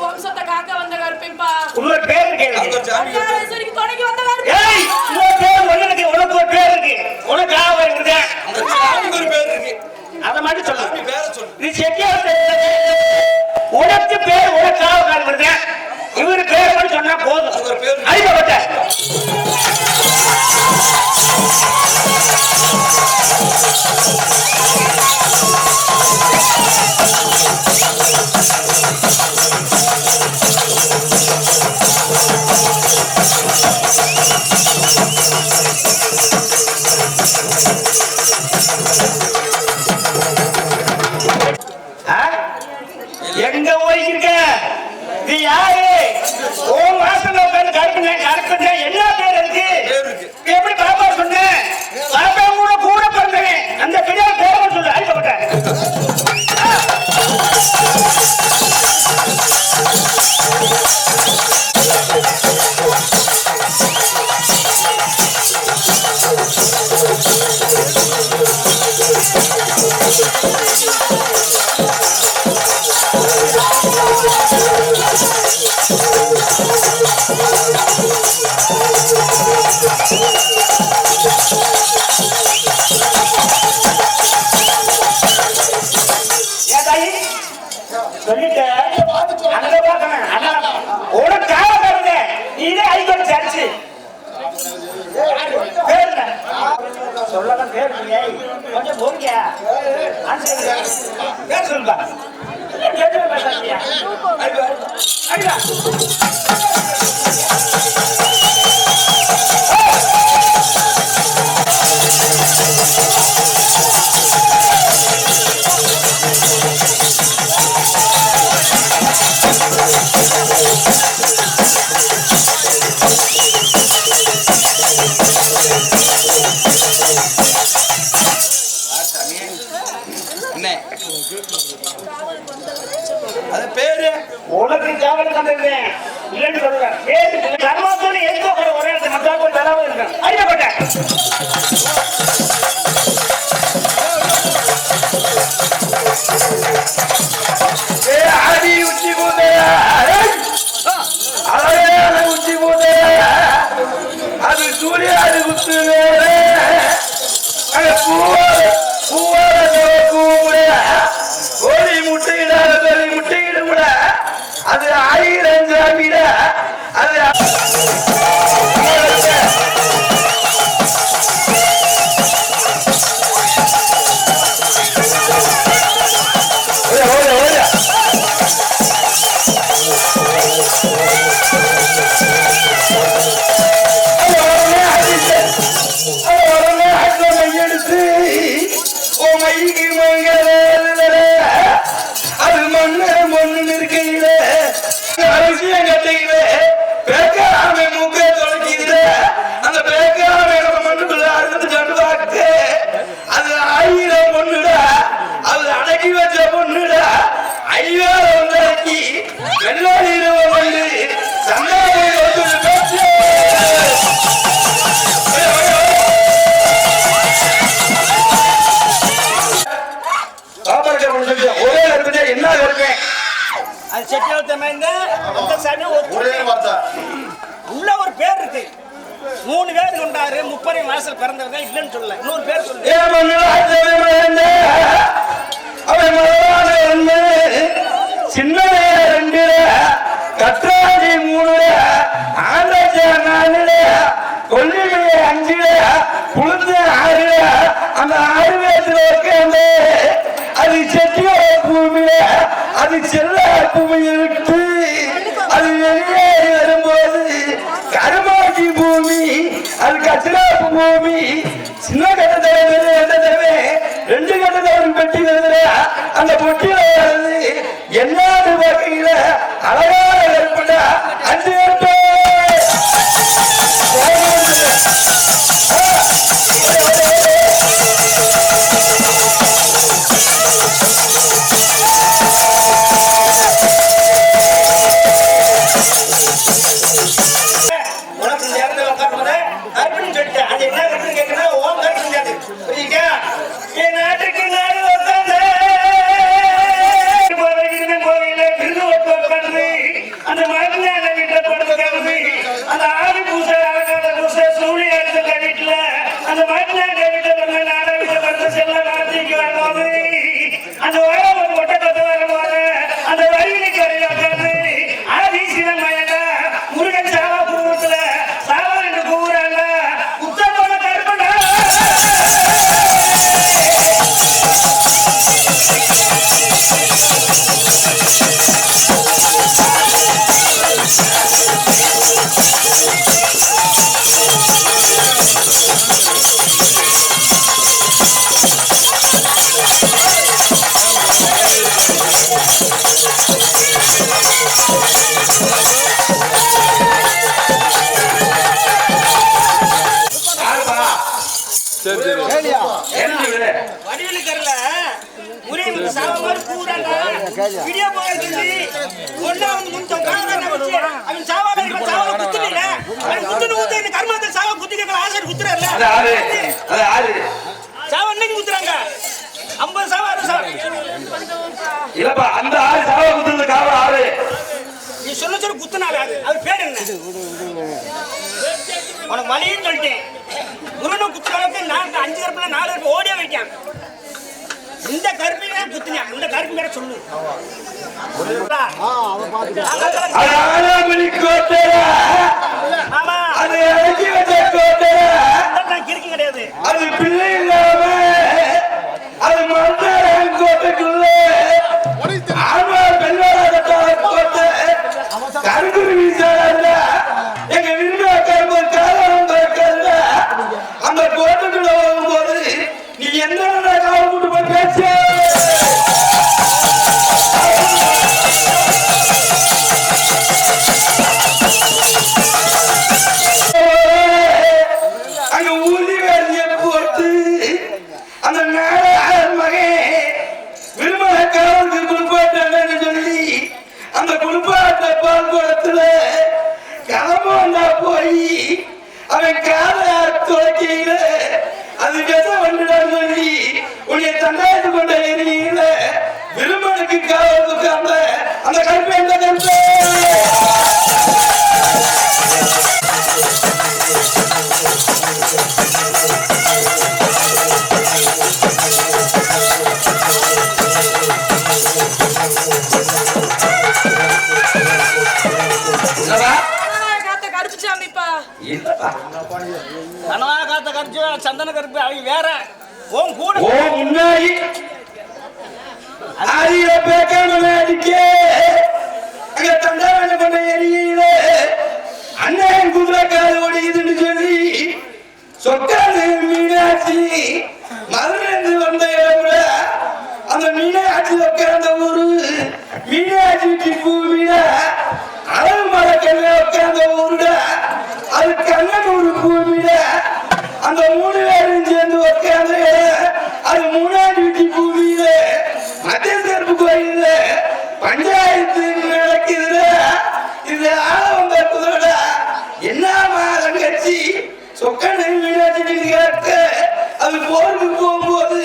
வம்சத்தை காக்க வந்த கருப்பேன்பா. உன்னோட பேர் கேளு. அங்காளேஸ்வரிக்கு துணைக்கு வந்த கருப்பே. ஏய், உன்னோட பேர் உனக்கு ஒரு பேர் இருக்கு. உனக்கு ஆவர் இருக்கு. அந்த சாமிக்கு ஒரு பேர் இருக்கு. அத மட்டும் சொல்லு. நீ பேர சொல்லு. நீ செட்டியார் உனக்கு பேர் உனக்கு ஆவர் இருக்கு. இவரு பேர் மட்டும் சொன்னா போதும். அது ஒரு பேர். ஐயப்பட்ட. எங்க போயிருக்க? நீ யாரு? ஓ மாசம் உட்காந்து கருப்புங்க என்ன பேர் இருக்கு? எப்படி பாப்பா சொன்ன? பாப்பா கூட பிறந்தவன் அந்த பெரியார் பேரை சொல்லு. ஐயப்பட்ட. சொல்லலாம் பேர் கொஞ்சம் போங்க. பேர் சொல்லுங்க. அது பேரு உனக்கு காவல் தந்திருந்தேன் இல்லைன்னு சொல்லுங்க. பேரு கர்மாத்தோடு எந்த ஒரே இடத்துல மக்கள் போய் தராம இருக்கேன். ஐயப்பட்ட. ஆதி உச்சி பூதையா அழகான உச்சி பூதையா அது சூரியாது குத்து வேறு அது கோழி முட்டையிடாத கோழி முட்டையிட கூட அது 1000 ஜாமிட அது அது மண்ணு இருக்கையில அரசியம் கட்டையில பேக்காம மூக்க தொலைக்கிற அந்த பேக்காம நம்ம மண்ணுக்குள்ள அறுத்து கண்டுவாக்கு அது 1000 பொண்ணுடா அது அடக்கி வச்ச பொண்ணுடா 5000 ஒன்றி வெள்ளாடி வந்து சந்தாவை பேச்சு ஒரே இருக்குது என்ன இருப்பேன் அது செட்டியார் உள்ள ஒரு பேர் இருக்கு. 3 பேர் கொண்டாரு 30 மாசம் பிறந்தவங்க இல்லைன்னு சொல்ல. இன்னொரு பேர் சொல்லு. சின்ன 2 கற்றாடி 3 ஆண்டா 4 கொல்லிமலை 5 புழுந்த 6 அந்த 6 பேர்ல உட்காந்து அது செட்டியோட பூமியில அது செல்ல பூமியை விட்டு அது வெளியேறி வரும்போது கருமாட்டி பூமி அது கச்சிராப்பு பூமி சின்ன கட்ட தலைவர் எந்த தலைவே 2 கட்ட தலைவர் பெட்டி வருது. அந்த பொட்டியில வருது எல்லாரு வகையில அழகான ஏற்பட்ட 5 பேர் வடிவலுக்கறல முறியமுக்கு சாவமாறு கூறாங்க வீடியோ போட சொல்லி ஒண்ணா வந்து முந்தம் காரணம் வச்சு அவன் சாவால இருக்க சாவால குத்துறீங்க அவன் குத்துன ஊத்து இந்த கர்மாத்த சாவ குத்திக்கல ஆசை குத்துறல அது ஆறு சாவ இன்னைக்கு குத்துறாங்க 50 சாவ 60 சாவ இல்லப்பா அந்த ஆறு சாவ குத்துறது காவ ஆறு நீ சொல்ல குத்துனால அது பேர் என்ன உனக்கு மலைன்னு சொல்லிட்டேன் முருகன் குத்துற அளவுக்கு நான் 5 கருப்புல 4 கருப்பு ஓடியா வைக்கான் இந்த கருப்பையா குத்துனியா இந்த கருப்பு மேல சொல்லு ஆமா அது இறக்கி வச்ச கோட்டை கிறுக்கி கிடையாது அது பிள்ளை இல்லாம அது மன்னார் கோட்டைக்குள்ள ஆமா பெண்ணாக கோட்டை கருங்குரு வீசாத எங்க விரும்ப கரும்பு காலம் பார்க்கல அந்த கோட்டைக்குள்ள வரும்போது நீ என்ன காலம் கொண்டு போய் பேச அங்க ஊதி வேலைய போட்டு அந்த நாடார் மகன் விருமல காவலுக்கு குளிப்பாட்டன்னு சொல்லி அந்த குளிப்பாட்ட பால் குளத்துல கிளம்பா போய் அவன் காலையார் துளைக்கையில அது வித வந்துடான்னு சொல்லி உன்னை தண்டாயிட்டு கொண்ட எரியில விருமலுக்கு காவலுக்கு அந்த கருப்பு எந்த கருப்பு சந்தன கருப்பு அவங்க வேற ஓம் கூட முன்னாடி ஆரிய பேக்காம அடிக்கே அங்க தண்டாவன பண்ண எரியில அண்ணன் குதிரை காது ஓடிதுன்னு சொல்லி சொக்காது மீனாட்சி மதுரை வந்த இடம்ல அந்த மீனாட்சி உட்கார்ந்த ஊரு மீனாட்சி டிப்பு மீனா அளவு மரக்கல்ல உட்கார்ந்த ஊருடா அது கண்ணனூர் பூமியில அந்த 3 பேரும் சேர்ந்து உட்கார்ந்து அது 3ஆம் வீட்டு பூமியில மத்திய சேர்ப்பு கோயில்ல பஞ்சாயத்து நடக்குதுல இது ஆள வந்த குதிரடா என்ன மாதம் கட்சி சொக்கனை மீனாட்சி கேட்க அது போருக்கு போகும்போது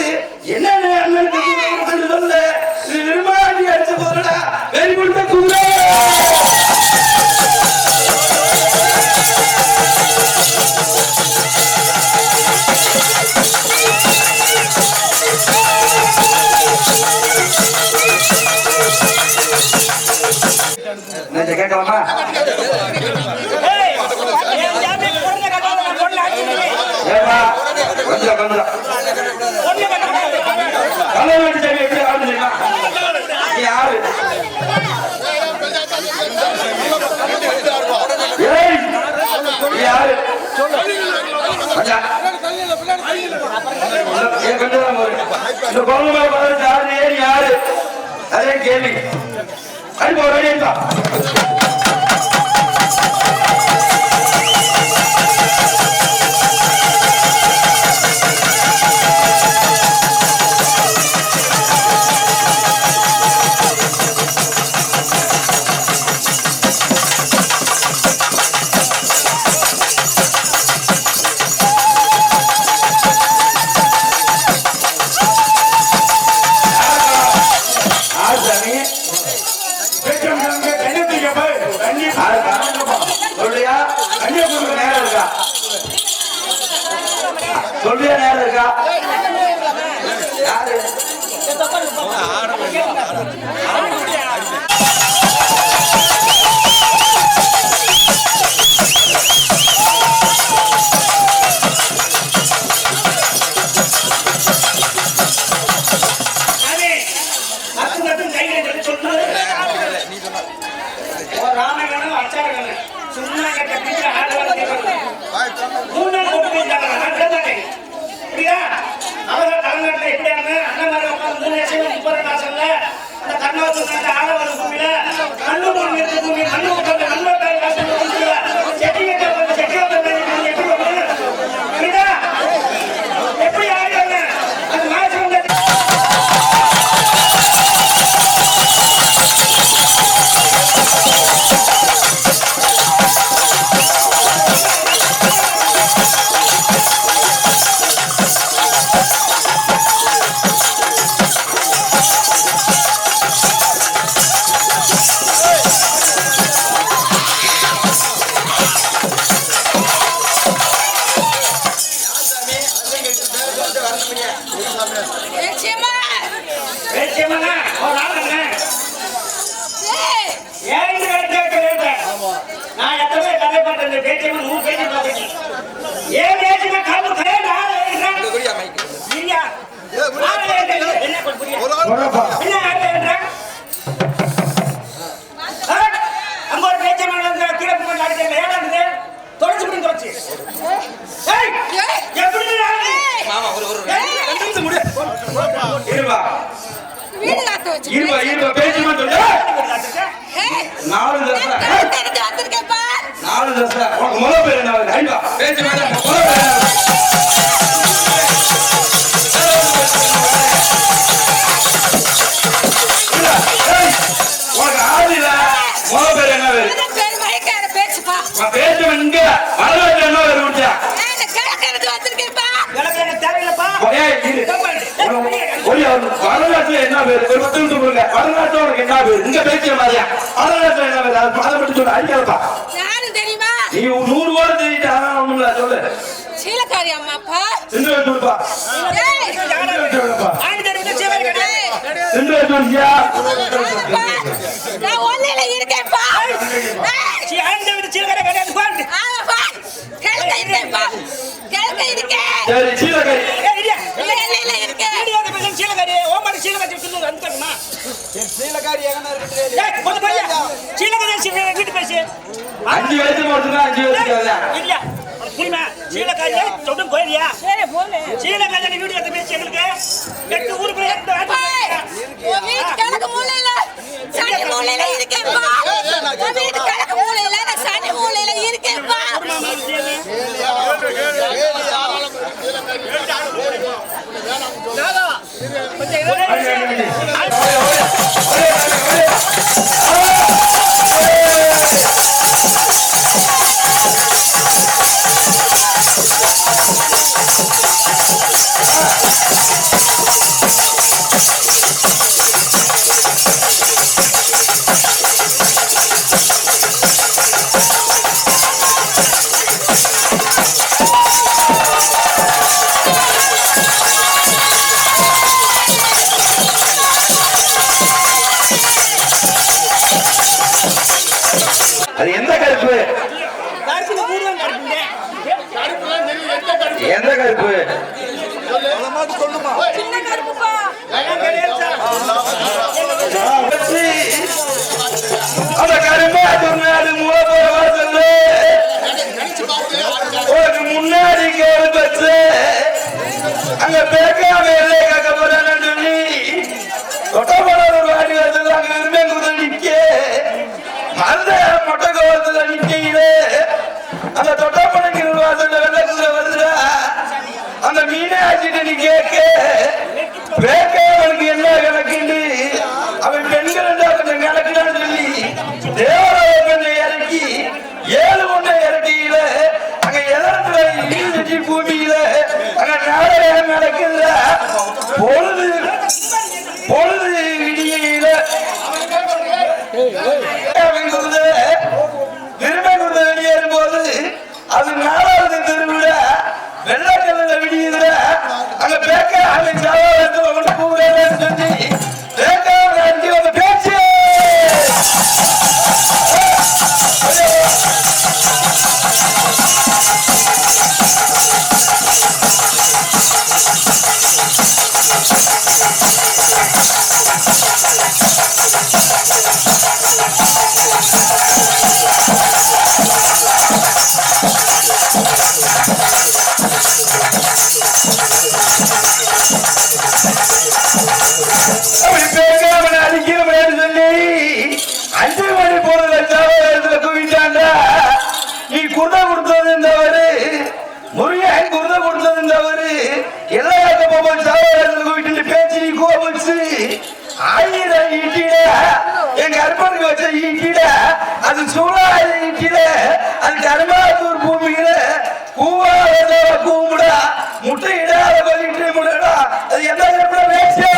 என்னென்ன அண்ணனுக்கு சொல்ல இது விரும்பாண்டி அடிச்ச குதிரடா வெறி கொடுத்த குதிரை கேட்கலாமா கொஞ்சம் கொஞ்சம் எப்படி ஆரம்பிச்சு யாரு யாரு யாரு அதே கேள்வி அது போறா சொல்லியா நேரம் இருக்கா யாரு ராமகணம் அச்சாரகணம் சும்மா கட்ட அவங்க தமிழ்நாட்டில் எப்படி அண்ணன் மாதிரி உட்காந்து 3 லட்சம் 30 காசு இல்ல அந்த கண்ணாத்து பேச்சு நூறு பேச்சு ஏன் பேச்சு காப்பு கையாண்டு ஆளை இந்த குடியா மைக்கு. இல்லையா என்ன புரியா என்ன ஆளை ஏறுறான்? அங்க ஒரு பேச்சு கீழே போட்டு அடிச்சேன் ஏடாது தொடச்சு முடியும் தொடச்சு எப்படி மாமா ஒரு ரெண்டு நிமிஷம் முடி. இருவா வீடு காத்து வச்சு இருவா பேச்சு மட்டும் நாலு தசை வந்திருக்கேப்பா 4 தசை உனக்கு முதல் பேர் என்ன வருது ஐயா பேச்சு மேல முதல் பேர் என்ன வருது? இல்ல, ஏய், உனக்கு ஆள் இல்ல முதல் பேர் என்ன வருது? பேர் மயக்கார பேச்சுப்பா நான் பேசுவேன் இங்க வரலாற்று என்ன வருது முடிச்சா கிழக்கிறது வந்திருக்கேப்பா எனக்கு தேவையில்லப்பா வரலாற்றுல என்ன பேரு ஒரு 10 நிமிஷம் கொடுங்க வரலாற்று உனக்கு என்ன பேரு இங்க பேசிய மாதிரியா வரலாற்றுல என்ன பேரு அதை மட்டும் சொல்லு ஐயாப்பா யாரும் தெரியுமா நீ 100 வாரம் தெரியிட்டு அதான் ஒண்ணுல சொல்லு சீலக்காரி அம்மாப்பா சிந்து வச்சுப்பா ஏய் ஆண்டு தெரிவித்த சேவல் கிடையாது சிந்து வச்சுயா ஆமாப்பா நான் ஒல்லையில இருக்கேன்ப்பா ஆண்டு தெரிவித்த சீலக்கடை கிடையாது பாண்டு ஆமாப்பா கிழக்க இருக்கேன்ப்பா கிழக்க இருக்கேன் சரி சீலக்கறி எல்லையில இருக்கேன் சீலக்கடை ஓமாடி சீலக்கடை சொல்லுங்க வந்துக்கணுமா சீலக்காரி எங்கன இருக்குது? ஏய் கொண்டு போய்யா சீலக்கடை வீட்டு பேசி 5 வயசு போட்டுனா 5 வயசு இல்லையா புரியுமா சீலக்காரி சொல்லும் கோயிலியா ஏய் போலே சீலக்காரி வீடு எடுத்து பேசி எங்களுக்கு 8 ஊருக்கு உன் வீட்டு கிழக்கு மூலையில சனி மூலையில இருக்கேன்ப்பா உன் வீட்டு கிழக்கு மூலையில நான் சனி மூலையில இருக்கேன்ப்பா அது எந்த கருப்பு எந்த கருப்பு சின்ன கருப்புப்பா அந்த கருப்பா சொன்னாரு மூல போற வாசல்ல ஒரு முன்னாடி கேள்வி பச்சு அங்க பேக்காம இல்லை கேட்க போறான்னு சொல்லி தொட்டப்பட ஒரு வாடி வந்தது அங்க விரும்பி குதிரை நிக்க அந்த மொட்டை கோவத்துல நிக்கையில அந்த தொட்டப்படைக்கு வாசல்ல வெள்ள குதிரை வருதுடா அந்த மீனை ஆச்சிட்டு நீ கேட்க பேக்காமனுக்கு என்ன கணக்குண்டு அவன் பெண்கள் கொஞ்சம் கணக்குன்னு சொல்லி தேவராஜ இறக்கி 7 ஒன்றை இறக்கியில அங்க எதிர்த்து பூமியில அங்க நாடகம் நடக்குதுல பொழுது விடியில திரும்ப வெளியேறும் போது அது 4வது திருவிழா வெள்ளக்கல்ல விடியுதுல அங்க பேக்க அவன் சாவத்துல ஒன்று கூடாதுன்னு சொல்லி பேக்காவை அஞ்சு வந்து பேச்சு அப்படி பேக்காம அடிக்கிறேன்னு சொல்லி 5 மணி போறதுல சாவத்துல குவிட்டாண்டா நீ குருதை கொடுத்தது தவறு முருகன் குருதை கொடுத்தது தவறு எல்லாத்த போகும்போது சாவத்துல குவிட்டு பேச்சு நீ கோபிச்சு 1000 ஈட்டிட எங்க அற்பனுக்கு வச்ச ஈட்டிட அது சூழாத ஈட்டிட அது கருமாத்தூர் பூமியில கூவாத கூமுடா முட்டை இடாத பதிட்டு முடா அது என்ன எப்படி பேச்சு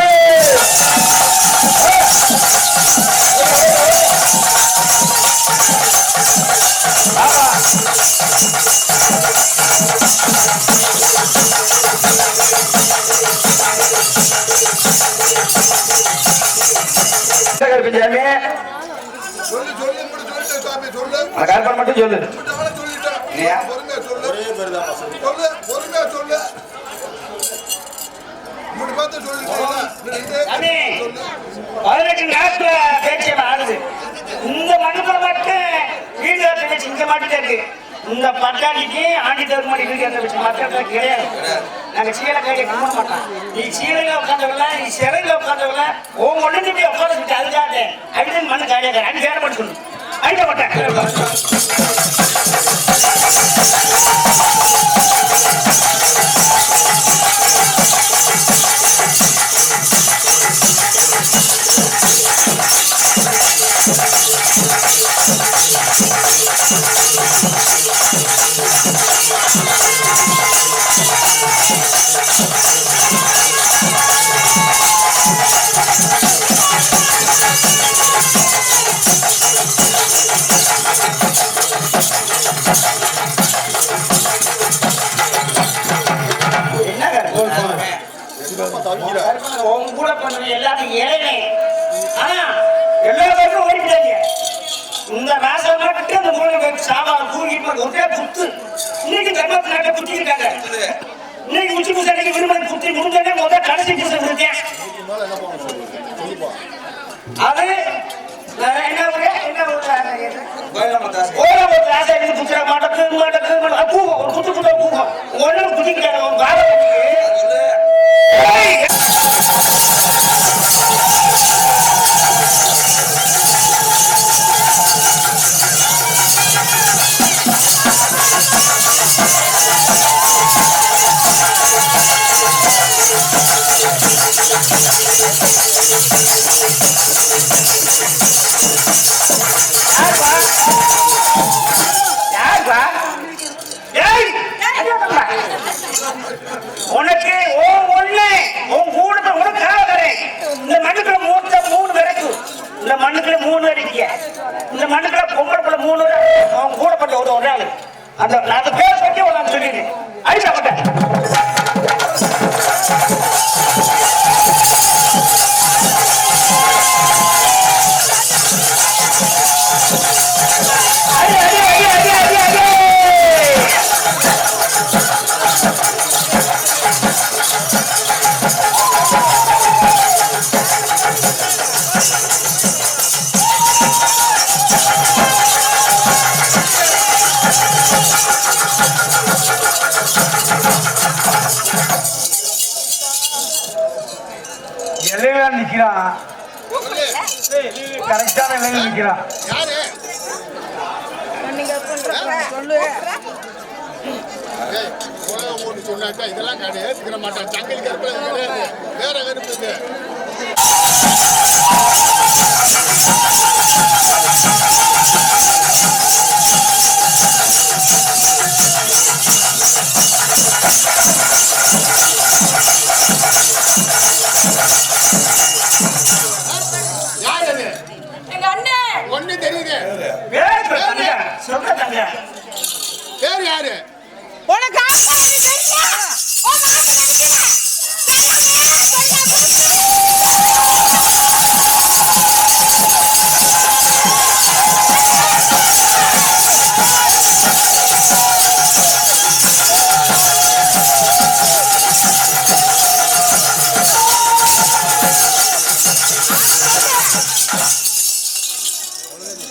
சொல்லு சொல்லு சொல்லு சாமி சொல்லு கற்பனை மட்டும் சொல்லு சொல்லிட்டேன் இல்லையா? பொறுமையா சொல்லு. சொல்லு, பொறுமையா சொல்லு. இப்படி பார்த்து சொல்லிட்டீங்களா? சாமி, சொல்லு. 18 நாட்கள பேச்சியம் ஆடுது. இந்த மண்ணுக்குள்ள மட்டும் வீடு வச்சு இங்க மட்டும் இருக்கு. இந்த பட்டாளிக்கு ஆண்டி தவிர மாதிரி வீடு வச்சு மக்கள் கிடையாது. நாங்க சீலை கையை கும்பிட மாட்டோம். நீ சீலையில உட்காந்தவங்கள, நீ சிறையில உட்காந்தவங்கள உன் ஒண்ணு போய் உட்காந்துட்டு அதுக்காக அப்படின்னு மண்ணு காலியாக அஞ்சு பேரை மட்டும் சொல்லு. அழிக்க மாட்டேன். உன் கூட பண்ணது எல்லாரும் ஏழை. ஆனா எல்லா பேருக்கும் ஓடிட்டாங்க. இந்த மாசம் மட்டும் அந்த மூணு சாமான் கூறிட்டு ஒரே குத்து. இன்னைக்கு தர்மத்து நாட்டை குத்திக்கிட்டாங்க. இன்னைக்கு உச்சி பூசை அன்னைக்கு விரும்பி குத்தி முடிஞ்சோடனே முதல் கடைசி பூசை கொடுத்தேன். அது என்ன ஊரு? என்ன ஊரு? ராசா எடுத்து குத்துற மாட்டேன் பூகம் ஒரு குத்து குத்த பூகம் ஒன்னு குத்திக்கிட்டாங்க. ஒரு வாரம் உனக்கு உன் கூடத்தை உனக்கு தரேன். இந்த மண்ணுக்குள்ள மூணு விறகு, இந்த மண்ணுக்குள்ள 3 அடிக்க, இந்த மண்ணுக்குள்ள பொங்கலுக்குள்ள 3 அவன் கூடப்பட்ட ஒரு ஆளு. அந்த பேர் பற்றி நான் சொல்லிடுறேன். அழிக்கப்பட்டேன். எல்லையில நிக்கிறான். கரெக்டான எல்லையில நிக்கிறான். யாரு? சொல்லு. சொன்னாக்கா இதெல்லாம் கிடையாது மாட்டான். சங்கல் கருப்பு கிடையாது, வேற கருப்பு இது. யார் அது? எங்க அண்ணன். ஒண்ணு தெரியுது. சொல்றாங்க. பேர் யாரு? உனக்கு ஆஸ்பத்திரி தெரியுமா? உன் மாமன் நினைக்கிறேன்.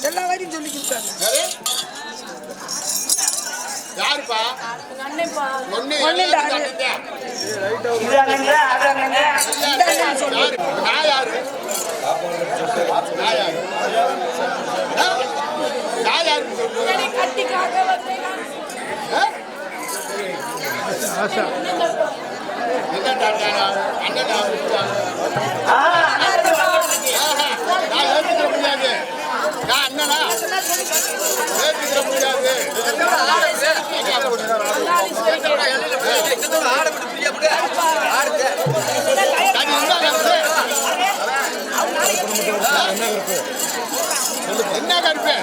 எல்லா வரையும் சொல்லி கொடுத்தாங்க. யாருப்பா? அண்ணன்ப்பா. ஒண்ணு ஒண்ணு யாரு? டாடி. இது அண்ணங்க, அது அண்ணங்க. யாரு? நான் யாரு? நான் யாரு? நான் யாரு? என்னை கட்டிக்காக வந்தேன். என்ன டாக்டரா? அண்ணனா? நான் ஏற்றுக்கிற முடியாது. நான் அண்ணனா ஏற்றுக்கிற முடியாது. என்ன கருப்பு?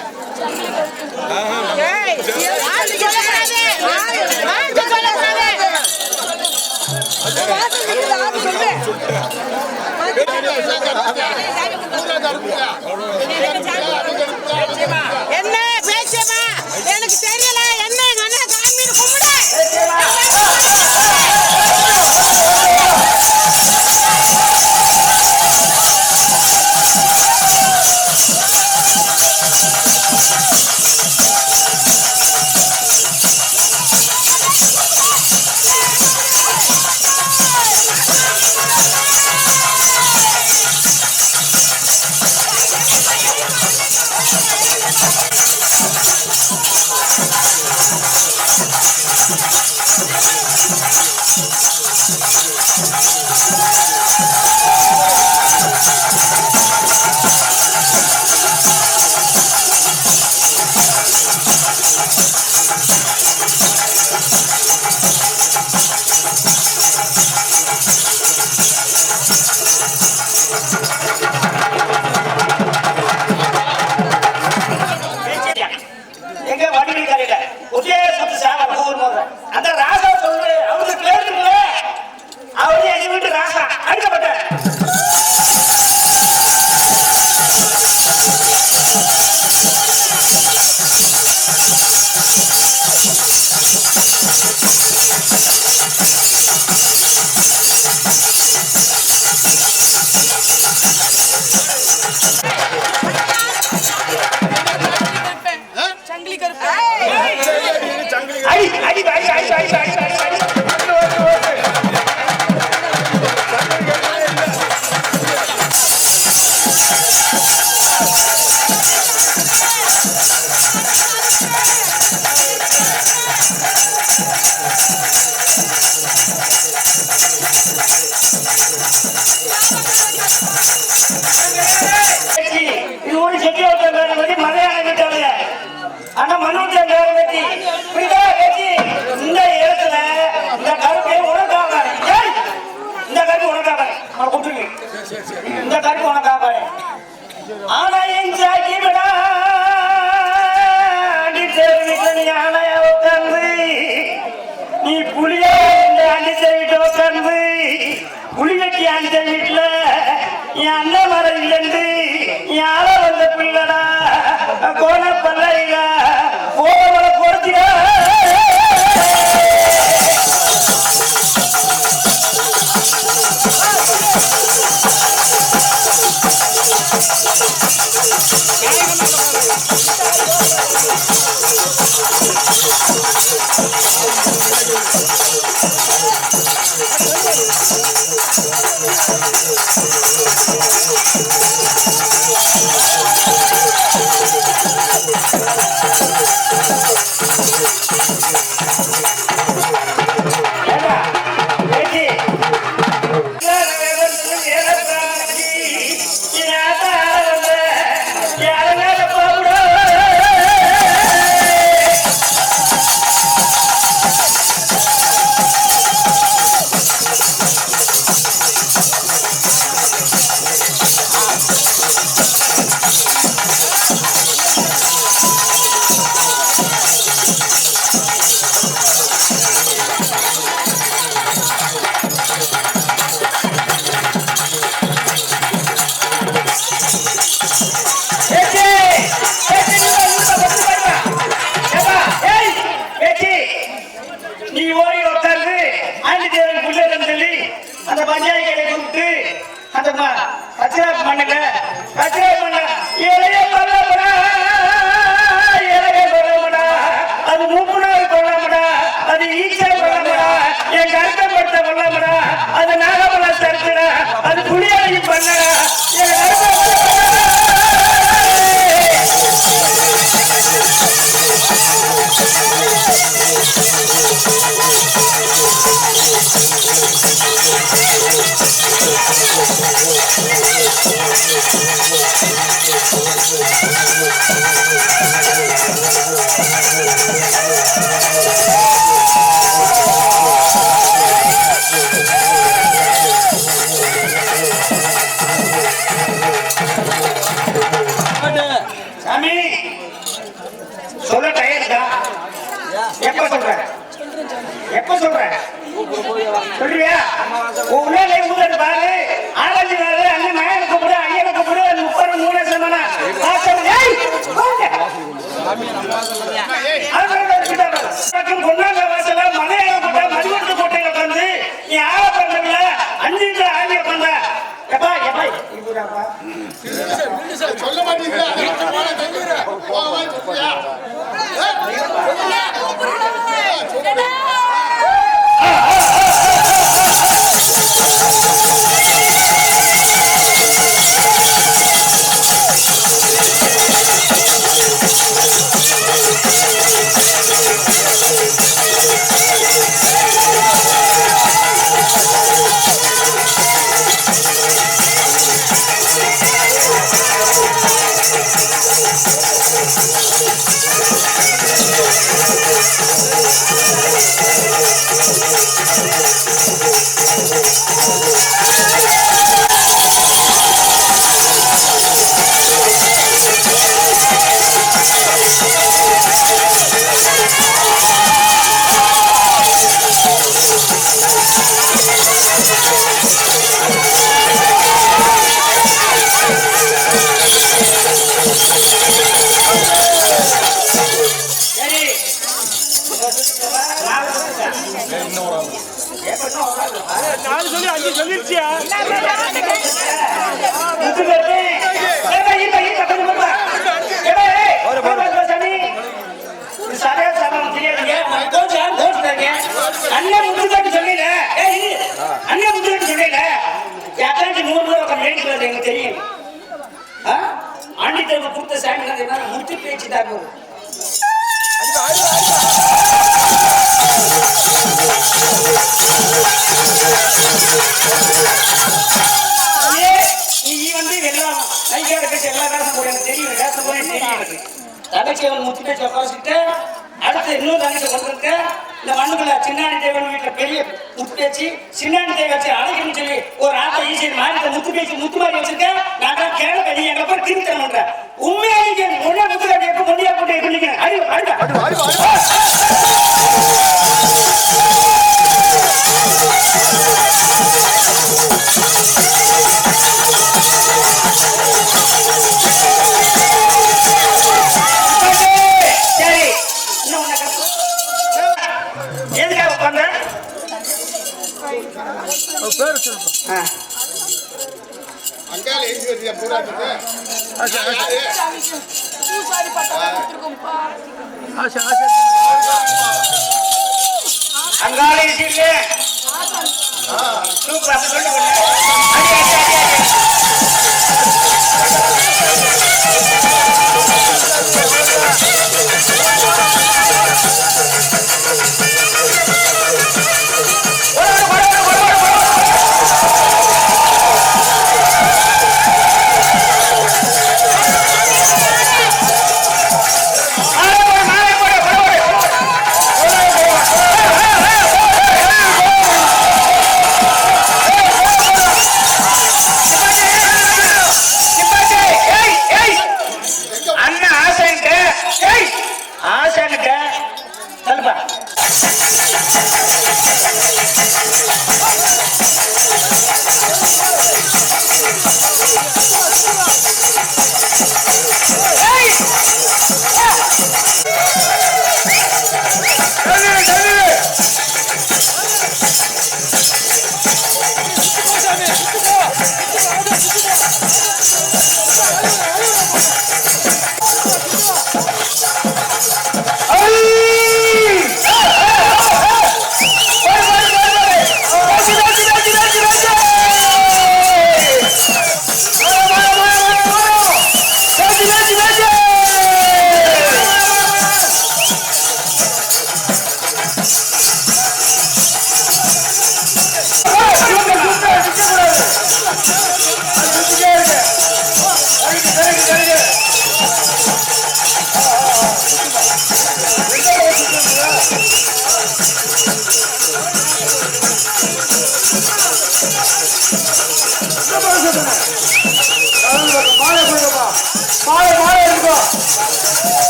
என்ன பேச்சமா எனக்கு தெரியல. என்ன எங்க வடிவில் கரையில ஒரே சொத்து சாக ஊர் அந்த ராசா சொல்லு அவருக்கு பேர் இருக்குல்ல அவரே எங்க வீட்டு ராசா அடிக்கப்பட்ட சங்கிலி கருப்பு அடி அடி அடி அடி அடி அடி அடி இது ஒரு செட்டி ஓட்ட மலையான விட்டாங்க ஆனா மண்ணூட்ட நேரம் வெட்டி இந்த இடத்துல இந்த கருப்பை உனக்காக இந்த கருப்பு உனக்காக கொடுத்துருங்க இந்த கருப்பு உனக்காக ஆனா என் சாக்கி விடா வீட்டுல நீ ஆனையா உட்கார்ந்து நீ புளியா இந்த அண்டிச்சேரி வீட்டை உட்கார்ந்து புளி வெட்டி அண்டிச்சேரி வீட்டுல என் அண்ணன் மரம் இல்லைன்னு என் ஆள வந்த பிள்ளடா கோண பல்லையில போவல பொறுத்தியா நீ ஓடி உட்கார்ந்து ஆண்டிதேவன் புள்ளன்னு சொல்லி அந்த பஞ்சாயத்தை கூப்பிட்டு அந்த கச்சரா மண்ணுல கச்சரா மண்ண இளைய கொல்லாமடா இளைய கொல்லாமடா அது மூப்புனார் கொல்லாமடா அது ஈச்சா கொல்லாமடா என் கருத்தப்பட்ட கொல்லாமடா அது நாகமல தடுத்துடா அது புளியாடி பண்ணடா என் சாமி சொல்ல டயர்டா எப்ப சொல்ற எப்ப சொல்ற சொல்றியா உள்ளே ஊதல் பாரு ஆராய்ச்சி பாரு அண்ணன் மகனை கூப்பிடு ஐயனை கூப்பிடு 33 சமனா பொன்னாங்க வாசல மலையாள போட்ட மதிவெட்டு கோட்டையில வந்து நீ ஆள பண்ணல 5 ஆகிய பண்ண எப்பா எப்பா சொல்ல மாட்டீங்களா முத்தி பேச்சு தான் நீ வந்து எல்லாம் கைகார பேச்சு எல்லா வேஷம் போட எனக்கு தெரியும் வேஷம் போட தெரியும் எனக்கு தங்கச்சி அவன் முத்தி பேச்சு உட்காந்துட்டு அடுத்து இன்னும் தங்கச்சி கொண்டிருக்க இந்த மண்ணுக்குள்ள சின்னாடி தேவன் வீட்டுல பெரிய முத்து பேச்சு சின்னாடி தேவை வச்சு அழைக்கணும்னு சொல்லி ஒரு ஆட்டை ஈஸியை மாறி முத்து பேச்சு முத்து மாதிரி வச்சிருக்கேன் நான் கேள கடி எங்க போய் திரும்பி தர மாட்டேன் உண்மையாக முன்னா முத்து கட்டி எப்ப முன்னியா போட்டு எப்படிங்க அங்கால எழுதி வச்சியா பூராட்டத்தை அங்காலே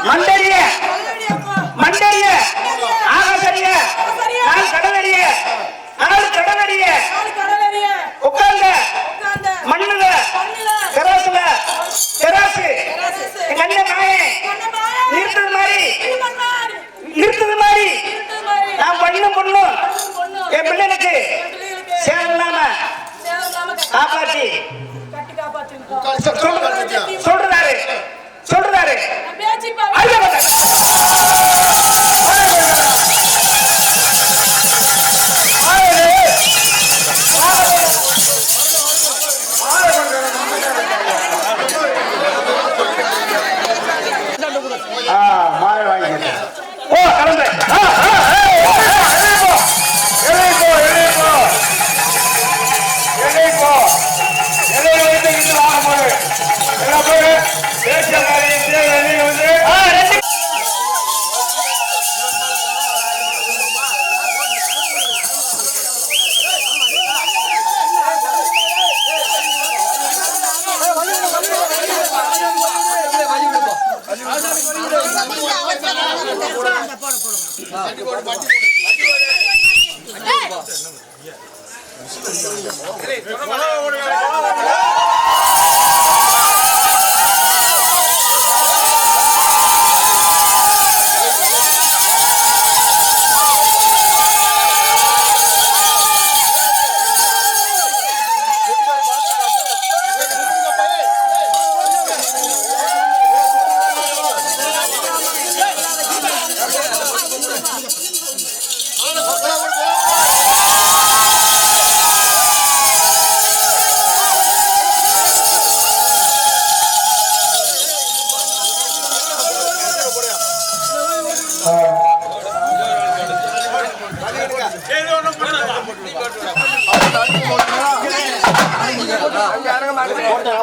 மண்டரிய மண்டரிய ஆகாசரிய நாள் கடலரிய நாள் கடலரிய வண்டி போடு வண்டி போடு போட்டேன்